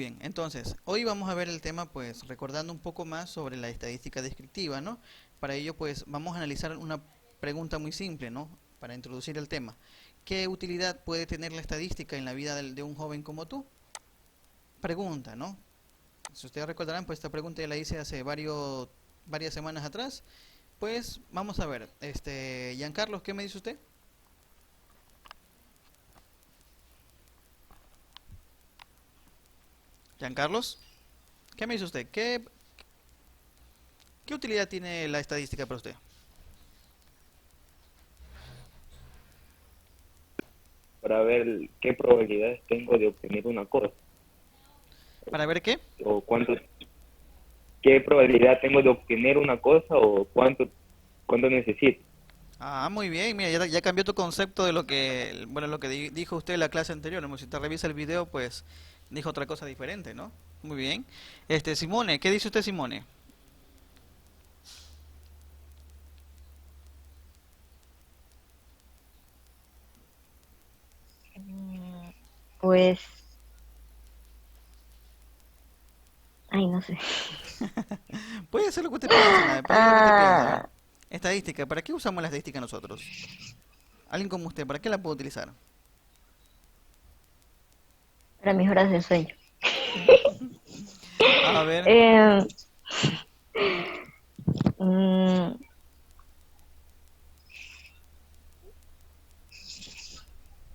bien. Entonces, hoy vamos a ver el tema, pues, recordando un poco más sobre la estadística descriptiva, ¿no? Para ello, pues, vamos a analizar una pregunta muy simple, ¿no? Para introducir el tema. ¿Qué utilidad puede tener la estadística en la vida de un joven como tú? Pregunta, ¿no? Si ustedes recordarán, pues esta pregunta ya la hice hace varias semanas atrás. Pues, vamos a ver. Giancarlos, ¿qué me dice usted? Giancarlos, ¿qué me dice usted? ¿Qué utilidad tiene la estadística para usted? Para ver qué probabilidades tengo de obtener una cosa ¿Para ver qué? o qué probabilidad tengo de obtener una cosa o cuánto necesito. Ah, muy bien, mira, ya cambió tu concepto de bueno, lo que dijo usted en la clase anterior, ¿no? Si te revisa el video, pues dijo otra cosa diferente, ¿no? Muy bien. Simone, ¿qué dice usted, Simone? Mm, Pues, ay, no sé. Puede hacer lo que usted piense, nada, puede hacer lo que usted piensa, a ver. Estadística, ¿para qué usamos la estadística nosotros? Alguien como usted, ¿para qué la puede utilizar? Para mis horas de sueño. A ver, Eh, mm,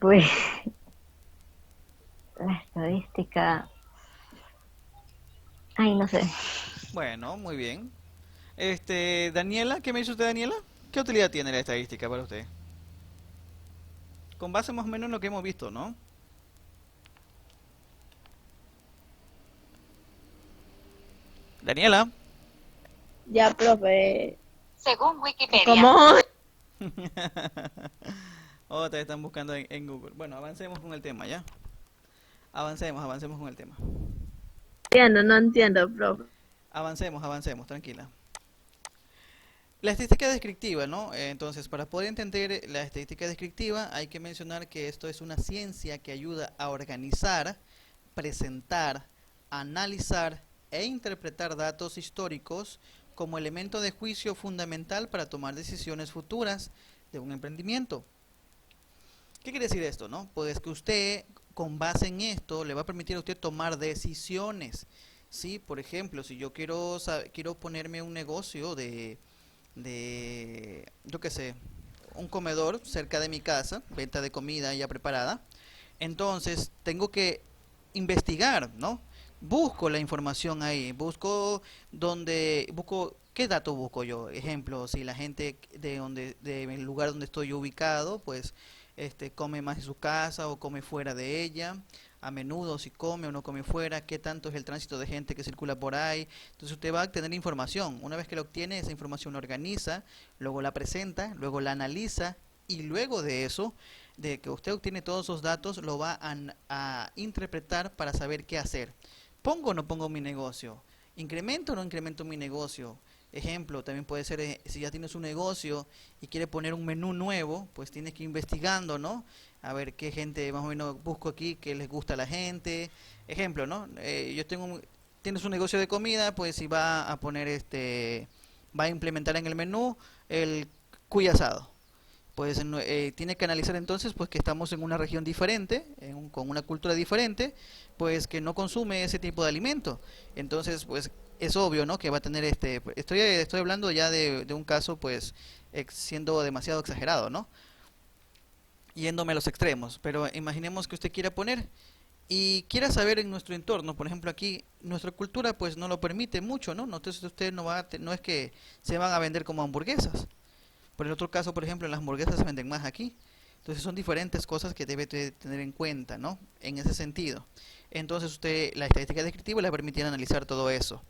pues, la estadística, ay, no sé. bueno, muy bien. Daniela, ¿qué me dice usted, Daniela? ¿Qué utilidad tiene la estadística para usted? Con base más o menos en lo que hemos visto, ¿no? Daniela. Ya, profe. Según Wikipedia. ¿Cómo? Otra están buscando en Google. Bueno, avancemos con el tema, ¿ya? Avancemos con el tema. Entiendo, no entiendo, profe. Avancemos, tranquila. La estadística descriptiva, ¿no? Entonces, para poder entender la estadística descriptiva, hay que mencionar que esto es una ciencia que ayuda a organizar, presentar, analizar e interpretar datos históricos como elemento de juicio fundamental para tomar decisiones futuras de un emprendimiento. ¿Qué quiere decir esto, no? Pues que usted, con base en esto, le va a permitir a usted tomar decisiones. Sí, por ejemplo, si yo quiero ponerme un negocio yo qué sé, un comedor cerca de mi casa, venta de comida ya preparada, entonces tengo que investigar, ¿no? Busco la información ahí, busco, ¿qué dato busco yo? Ejemplo, si la gente del lugar donde estoy ubicado, pues, come más en su casa o come fuera de ella, a menudo si come o no come fuera, qué tanto es el tránsito de gente que circula por ahí. Entonces usted va a tener información. Una vez que la obtiene, esa información la organiza, luego la presenta, luego la analiza y luego de eso, de que usted obtiene todos esos datos, lo va a interpretar para saber qué hacer. ¿Pongo o no pongo mi negocio? ¿Incremento o no incremento mi negocio? Ejemplo, también puede ser, si ya tienes un negocio y quieres poner un menú nuevo, pues tienes que ir investigando, ¿no? A ver qué gente más o menos busco aquí, qué les gusta a la gente. Ejemplo, ¿no? Tienes un negocio de comida, pues si va a poner va a implementar en el menú el cuy asado. Pues tiene que analizar entonces pues que estamos en una región diferente, con una cultura diferente, pues que no consume ese tipo de alimento. Entonces, pues es obvio, ¿no? Que va a tener estoy hablando ya de un caso pues siendo demasiado exagerado, ¿no? Yéndome a los extremos, pero imaginemos que usted quiera poner y quiera saber en nuestro entorno, por ejemplo aquí nuestra cultura pues no lo permite mucho, ¿no? Entonces usted no es que se van a vender como hamburguesas. Por el otro caso, por ejemplo, las hamburguesas se venden más aquí. Entonces son diferentes cosas que debe tener en cuenta, ¿no? En ese sentido. Entonces la estadística descriptiva le permite analizar todo eso.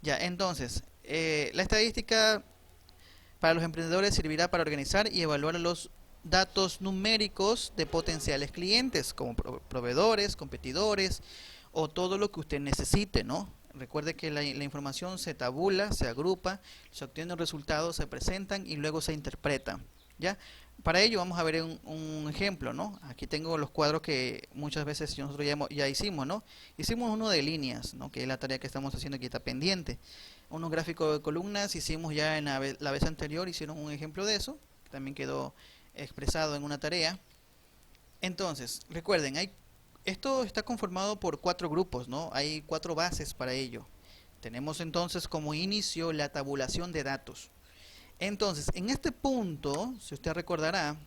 Ya, entonces, la estadística para los emprendedores servirá para organizar y evaluar los datos numéricos de potenciales clientes, como proveedores, competidores o todo lo que usted necesite, ¿no? Recuerde que la información se tabula, se agrupa, se obtienen resultados, se presentan y luego se interpretan, ¿ya? Para ello vamos a ver un ejemplo, ¿no? Aquí tengo los cuadros que muchas veces nosotros ya hicimos, ¿no? Hicimos uno de líneas, ¿no? Que es la tarea que estamos haciendo aquí, está pendiente. Unos gráficos de columnas hicimos ya en la vez anterior, hicieron un ejemplo de eso, que también quedó expresado en una tarea. Entonces, recuerden, esto está conformado por 4 grupos, ¿no? Hay 4 bases para ello. Tenemos entonces como inicio la tabulación de datos. Entonces, en este punto, si usted recordará,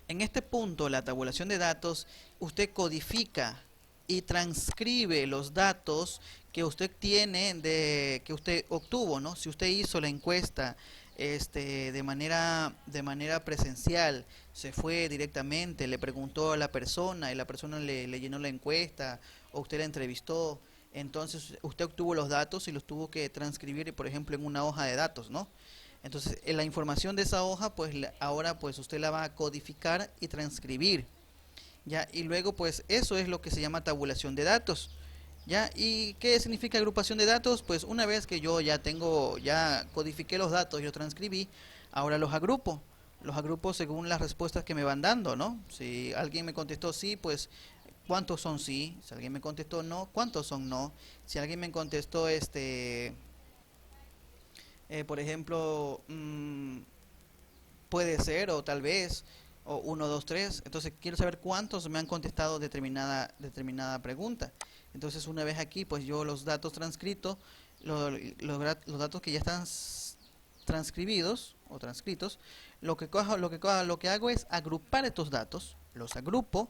en este punto, la tabulación de datos, usted codifica y transcribe los datos que usted tiene, que usted obtuvo, ¿no? Si usted hizo la encuesta de manera presencial, se fue directamente, le preguntó a la persona y la persona le llenó la encuesta, o usted la entrevistó, entonces usted obtuvo los datos y los tuvo que transcribir, por ejemplo, en una hoja de datos, ¿no? Entonces, la información de esa hoja, pues ahora pues usted la va a codificar y transcribir, ¿ya? Y luego pues eso es lo que se llama tabulación de datos, ¿ya? ¿Y qué significa agrupación de datos? Pues una vez que yo ya codifiqué los datos, yo transcribí, ahora los agrupo. Los agrupo según las respuestas que me van dando, ¿no? Si alguien me contestó sí, pues ¿cuántos son sí? Si alguien me contestó no, ¿cuántos son no? Si alguien me contestó por ejemplo, puede ser o tal vez, o 1, 2, 3. Entonces quiero saber cuántos me han contestado determinada pregunta. Entonces una vez aquí, pues yo los datos transcritos, los datos que ya están transcribidos o transcritos, lo que hago es agrupar estos datos, los agrupo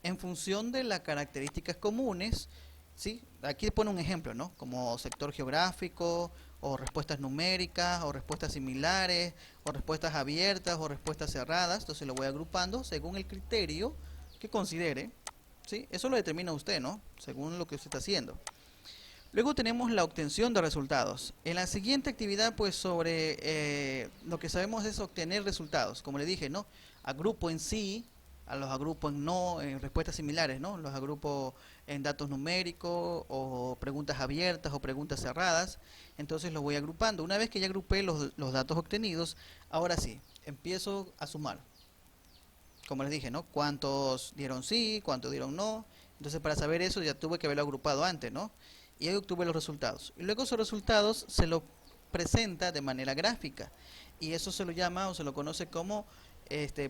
en función de las características comunes, ¿sí? Aquí pone un ejemplo, ¿no? Como sector geográfico, o respuestas numéricas, o respuestas similares, o respuestas abiertas, o respuestas cerradas. Entonces lo voy agrupando según el criterio que considere, ¿sí? Eso lo determina usted, ¿no? Según lo que usted está haciendo. Luego tenemos la obtención de resultados. En la siguiente actividad, pues sobre lo que sabemos es obtener resultados. Como le dije, ¿no? Agrupo en sí, a los agrupo en no, en respuestas similares, ¿no? Los agrupo en datos numéricos, o preguntas abiertas, o preguntas cerradas. Entonces los voy agrupando. Una vez que ya agrupé los datos obtenidos, ahora sí, empiezo a sumar. Como les dije, ¿no? ¿Cuántos dieron sí? ¿Cuántos dieron no? Entonces para saber eso ya tuve que haberlo agrupado antes, ¿no? Y ahí obtuve los resultados. Y luego esos resultados se los presenta de manera gráfica. Y eso se lo llama o se lo conoce como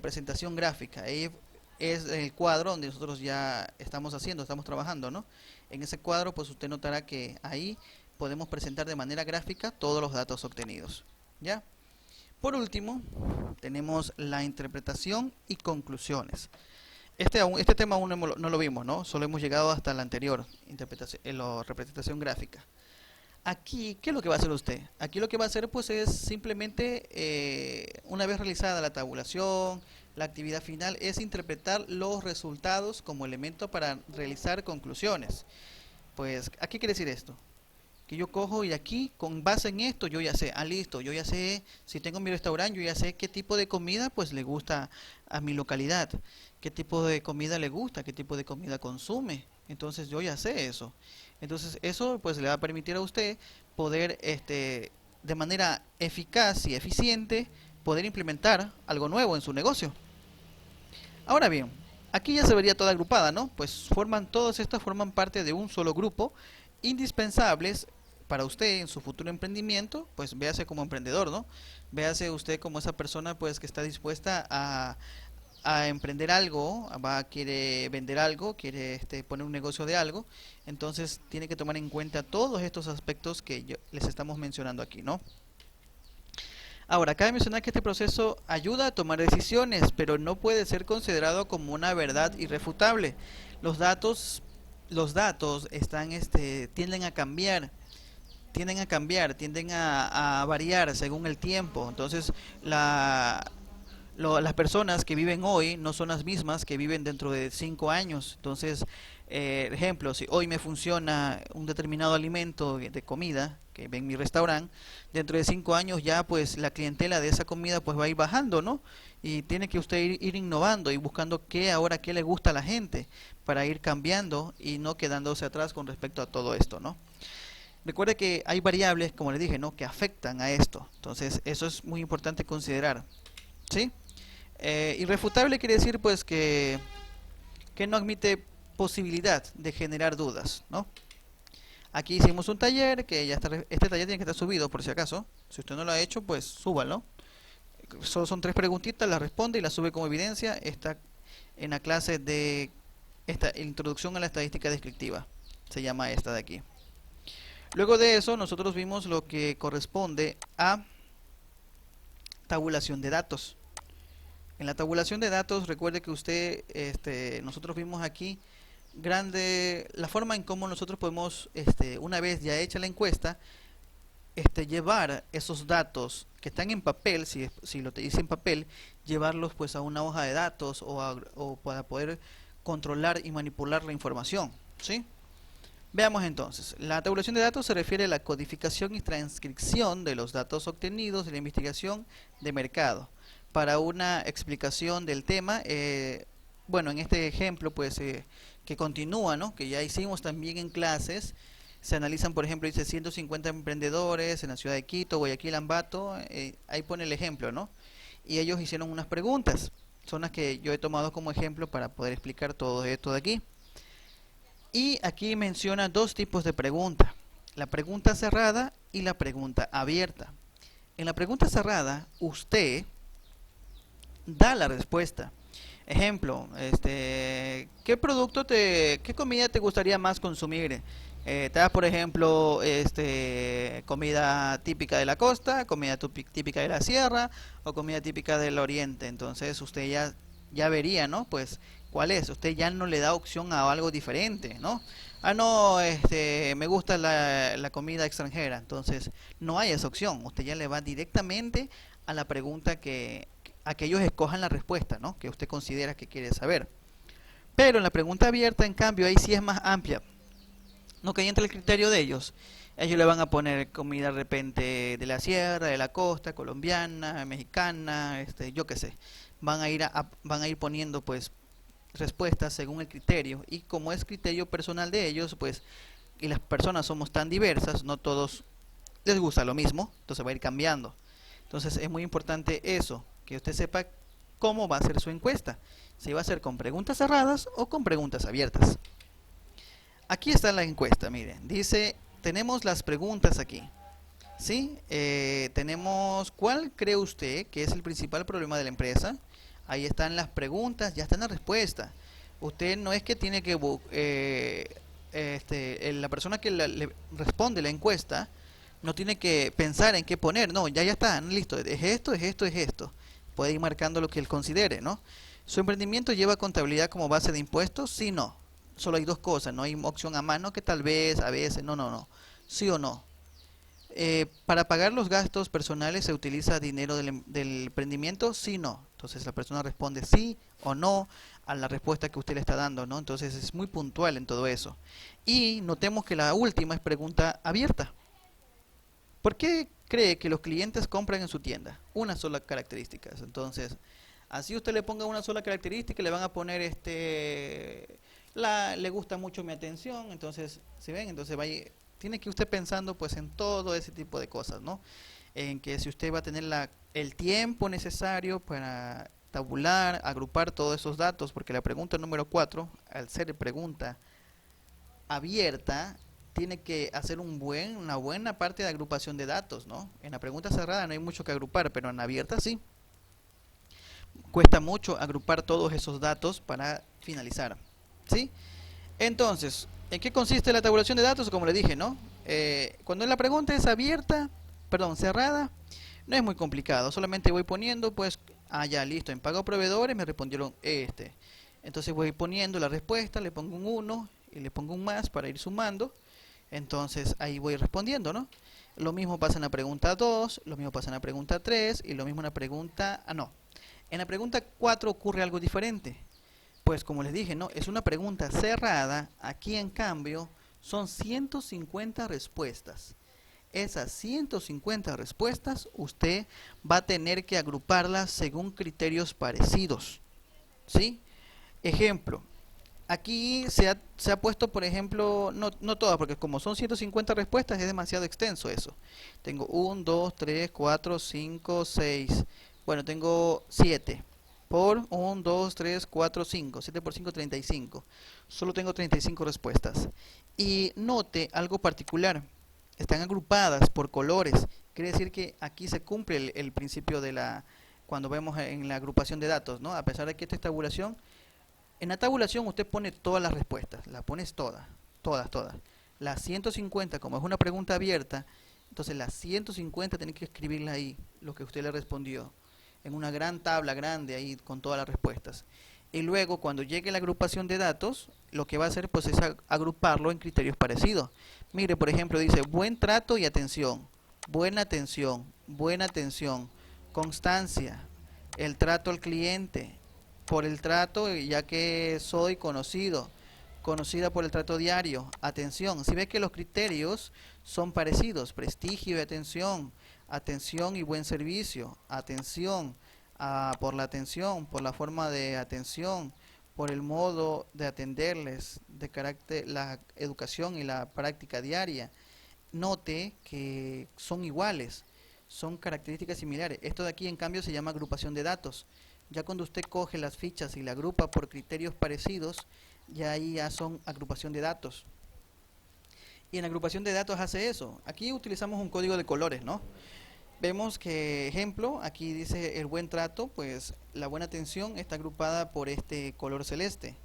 presentación gráfica. Ahí es el cuadro donde nosotros ya estamos trabajando, ¿no? En ese cuadro pues usted notará que ahí podemos presentar de manera gráfica todos los datos obtenidos, ¿ya? Por último, tenemos la interpretación y conclusiones. Este tema aún no lo vimos, ¿no? Solo hemos llegado hasta la anterior interpretación, la representación gráfica. Aquí, ¿qué es lo que va a hacer usted? Aquí lo que va a hacer pues es simplemente, una vez realizada la tabulación, la actividad final, es interpretar los resultados como elemento para realizar conclusiones. Pues, ¿a qué quiere decir esto? Que yo cojo y aquí, con base en esto, yo ya sé, listo, yo ya sé, si tengo mi restaurante, yo ya sé qué tipo de comida pues le gusta a mi localidad, qué tipo de comida le gusta, qué tipo de comida consume. Entonces yo ya sé eso. Entonces eso pues le va a permitir a usted poder de manera eficaz y eficiente poder implementar algo nuevo en su negocio. Ahora bien, aquí ya se vería toda agrupada, ¿no? Pues todas estas forman parte de un solo grupo, indispensables para usted en su futuro emprendimiento. Pues véase como emprendedor, ¿no? Véase usted como esa persona pues que está dispuesta a emprender algo, quiere vender algo, quiere poner un negocio de algo. Entonces tiene que tomar en cuenta todos estos aspectos que les estamos mencionando aquí, ¿no? Ahora, cabe mencionar que este proceso ayuda a tomar decisiones, pero no puede ser considerado como una verdad irrefutable. Los datos están tienden a cambiar, tienden a variar según el tiempo. Entonces, las personas que viven hoy no son las mismas que viven dentro de 5 años. Entonces, ejemplo, si hoy me funciona un determinado alimento de comida que ve en mi restaurante, dentro de 5 años ya pues la clientela de esa comida pues va a ir bajando, ¿no? Y tiene que usted ir innovando y buscando qué le gusta a la gente para ir cambiando y no quedándose atrás con respecto a todo esto, ¿no? Recuerde que hay variables, como les dije, ¿no?, que afectan a esto. Entonces, eso es muy importante considerar, ¿sí? Irrefutable quiere decir pues que no admite posibilidad de generar dudas, ¿no? Aquí hicimos un taller que ya está, este taller tiene que estar subido por si acaso. Si usted no lo ha hecho, pues súbalo. Solo son 3 preguntitas, las responde y las sube como evidencia. Está en la clase de esta introducción a la estadística descriptiva. Se llama esta de aquí. Luego de eso, nosotros vimos lo que corresponde a tabulación de datos. En la tabulación de datos, recuerde que usted, nosotros vimos aquí la forma en cómo nosotros podemos, una vez ya hecha la encuesta, llevar esos datos que están en papel, si lo te dice en papel, llevarlos pues a una hoja de datos o para poder controlar y manipular la información, ¿sí? Veamos entonces, la tabulación de datos se refiere a la codificación y transcripción de los datos obtenidos de la investigación de mercado. Para una explicación del tema, bueno, en este ejemplo pues que continúa, ¿no? Que ya hicimos también en clases, se analizan, por ejemplo, dice 150 emprendedores en la ciudad de Quito, Guayaquil, Ambato, ahí pone el ejemplo, ¿no? Y ellos hicieron unas preguntas, son las que yo he tomado como ejemplo para poder explicar todo esto de aquí. Y aquí menciona 2 tipos de pregunta, la pregunta cerrada y la pregunta abierta. En la pregunta cerrada, usted da la respuesta. Ejemplo, ¿qué producto qué comida te gustaría más consumir? Te das, por ejemplo, comida típica de la costa, comida típica de la sierra o comida típica del oriente. Entonces usted ya vería, ¿no? Pues cuál es. Usted ya no le da opción a algo diferente, ¿no? Ah, no, me gusta la comida extranjera. Entonces no hay esa opción. Usted ya le va directamente a la pregunta a que ellos escojan la respuesta, ¿no? Que usted considera que quiere saber. Pero en la pregunta abierta, en cambio, ahí sí es más amplia. No, que ahí entra el criterio de ellos. Ellos le van a poner comida de repente de la sierra, de la costa, colombiana, mexicana, yo qué sé. Van a ir poniendo pues respuestas según el criterio. Y como es criterio personal de ellos, pues, y las personas somos tan diversas, no todos les gusta lo mismo, entonces va a ir cambiando. Entonces es muy importante eso, que usted sepa cómo va a ser su encuesta. Si va a ser con preguntas cerradas o con preguntas abiertas. Aquí está la encuesta, miren. Dice, tenemos las preguntas aquí. ¿Sí? Tenemos, ¿cuál cree usted que es el principal problema de la empresa? Ahí están las preguntas, ya está en la respuesta. Usted no es que tiene que... la persona que le responde la encuesta no tiene que pensar en qué poner. No, ya está, listo. Es esto, es esto, es esto. Puede ir marcando lo que él considere, ¿no? ¿Su emprendimiento lleva contabilidad como base de impuestos? Sí, no. Solo hay 2 cosas. No hay opción a mano que tal vez, a veces. No, no, no. Sí o no. Para pagar los gastos personales se utiliza dinero del emprendimiento, sí o no. Entonces la persona responde sí o no a la respuesta que usted le está dando, ¿no? Entonces es muy puntual en todo eso. Y notemos que la última es pregunta abierta. ¿Por qué cree que los clientes compran en su tienda? Una sola característica. Entonces, así usted le ponga una sola característica, le van a poner le gusta mucho mi atención. Entonces, ¿sí ven? Entonces tiene que usted pensando pues en todo ese tipo de cosas, ¿no? En que si usted va a tener el tiempo necesario para tabular, agrupar todos esos datos, porque la pregunta número 4, al ser pregunta abierta, tiene que hacer una buena parte de agrupación de datos, ¿no? En la pregunta cerrada no hay mucho que agrupar, pero en la abierta sí. Cuesta mucho agrupar todos esos datos para finalizar, ¿sí? Entonces, ¿en qué consiste la tabulación de datos? Como le dije, ¿no? Cuando la pregunta es cerrada, no es muy complicado. Solamente voy poniendo, pues, ya listo, en pago a proveedores me respondieron Entonces voy poniendo la respuesta, le pongo un 1 y le pongo un más para ir sumando. Entonces ahí voy respondiendo, ¿no? Lo mismo pasa en la pregunta 2, lo mismo pasa en la pregunta 3 y lo mismo en la pregunta... En la pregunta 4 ocurre algo diferente. Pues como les dije, ¿no? Es una pregunta cerrada. Aquí en cambio son 150 respuestas. Esas 150 respuestas usted va a tener que agruparlas según criterios parecidos, ¿sí? Ejemplo, aquí se ha puesto, por ejemplo, no todas, porque como son 150 respuestas es demasiado extenso eso. Tengo 1, 2, 3, 4, 5, 6. Bueno, tengo 7. por 1, 2, 3, 4, 5. 7 por 5, 35. Solo tengo 35 respuestas. Y note algo particular. Están agrupadas por colores. Quiere decir que aquí se cumple el principio de la... Cuando vemos en la agrupación de datos, ¿no? A pesar de que esta es tabulación, en la tabulación usted pone todas las respuestas. Las pones todas. Todas, todas. Las 150, como es una pregunta abierta, entonces las 150 tiene que escribirla ahí, lo que usted le respondió, en una gran tabla grande ahí con todas las respuestas. Y luego cuando llegue la agrupación de datos, lo que va a hacer pues es agruparlo en criterios parecidos. Mire, por ejemplo, dice buen trato y atención, buena atención, constancia, el trato al cliente, por el trato ya que soy conocido, conocida por el trato diario, atención. Si ve que los criterios son parecidos, prestigio y atención, atención y buen servicio, atención, por la atención, por la forma de atención, por el modo de atenderles, de carácter, la educación y la práctica diaria. Note que son iguales, son características similares. Esto de aquí en cambio se llama agrupación de datos. Ya cuando usted coge las fichas y la agrupa por criterios parecidos, ya ahí ya son agrupación de datos. Y en agrupación de datos hace eso. Aquí utilizamos un código de colores, ¿no? Vemos que, ejemplo, aquí dice el buen trato, pues la buena atención está agrupada por este color celeste.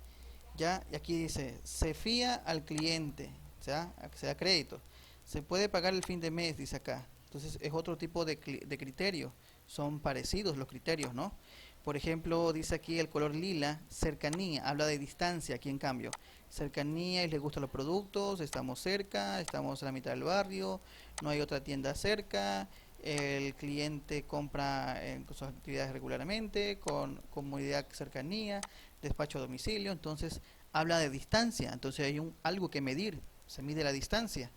Ya, y aquí dice, se fía al cliente, ¿ya? Se da crédito. Se puede pagar el fin de mes, dice acá. Entonces es otro tipo de criterio. Son parecidos los criterios, ¿no? Por ejemplo, dice aquí el color lila, cercanía, habla de distancia aquí en cambio. Cercanía y les gustan los productos, estamos cerca, estamos en la mitad del barrio, no hay otra tienda cerca, el cliente compra en sus actividades regularmente, con comodidad, cercanía, despacho a domicilio, entonces habla de distancia, entonces hay algo que medir, se mide la distancia.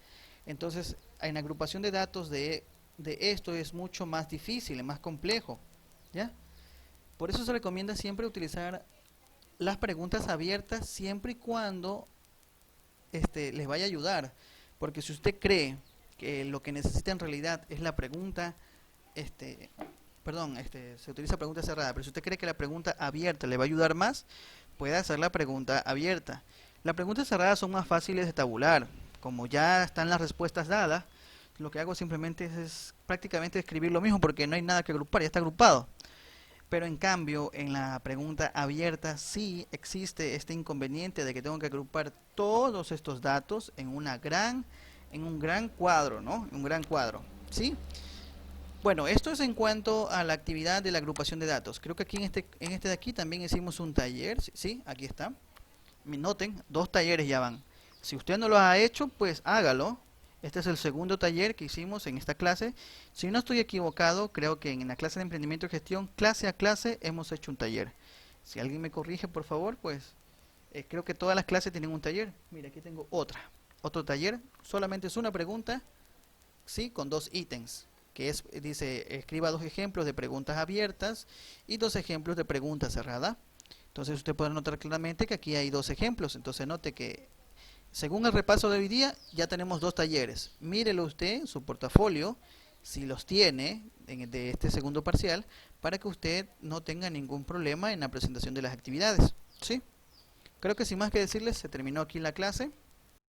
Entonces, en agrupación de datos de esto es mucho más difícil, más complejo, ¿ya? Por eso se recomienda siempre utilizar las preguntas abiertas siempre y cuando les vaya a ayudar. Porque si usted cree que lo que necesita en realidad es la pregunta, se utiliza pregunta cerrada, pero si usted cree que la pregunta abierta le va a ayudar más, puede hacer la pregunta abierta. Las preguntas cerradas son más fáciles de tabular. Como ya están las respuestas dadas, lo que hago simplemente es prácticamente escribir lo mismo porque no hay nada que agrupar, ya está agrupado. Pero en cambio, en la pregunta abierta sí existe este inconveniente de que tengo que agrupar todos estos datos en un gran cuadro, ¿no? Un gran cuadro, ¿sí? Bueno, esto es en cuanto a la actividad de la agrupación de datos. Creo que aquí en este de aquí también hicimos un taller, ¿sí? Aquí está. Noten, 2 talleres ya van. Si usted no lo ha hecho, pues hágalo. Este es el segundo taller que hicimos en esta clase. Si no estoy equivocado, creo que en la clase de emprendimiento y gestión, clase a clase, hemos hecho un taller. Si alguien me corrige, por favor, pues creo que todas las clases tienen un taller. Mira, aquí tengo otro taller. Solamente es una pregunta, sí, con 2 ítems. Que dice, escriba 2 ejemplos de preguntas abiertas y 2 ejemplos de pregunta cerrada. Entonces usted puede notar claramente que aquí hay 2 ejemplos. Entonces note que según el repaso de hoy día, ya tenemos 2 talleres. Mírelo usted, su portafolio, si los tiene de este segundo parcial, para que usted no tenga ningún problema en la presentación de las actividades, ¿sí? Creo que sin más que decirles, se terminó aquí la clase.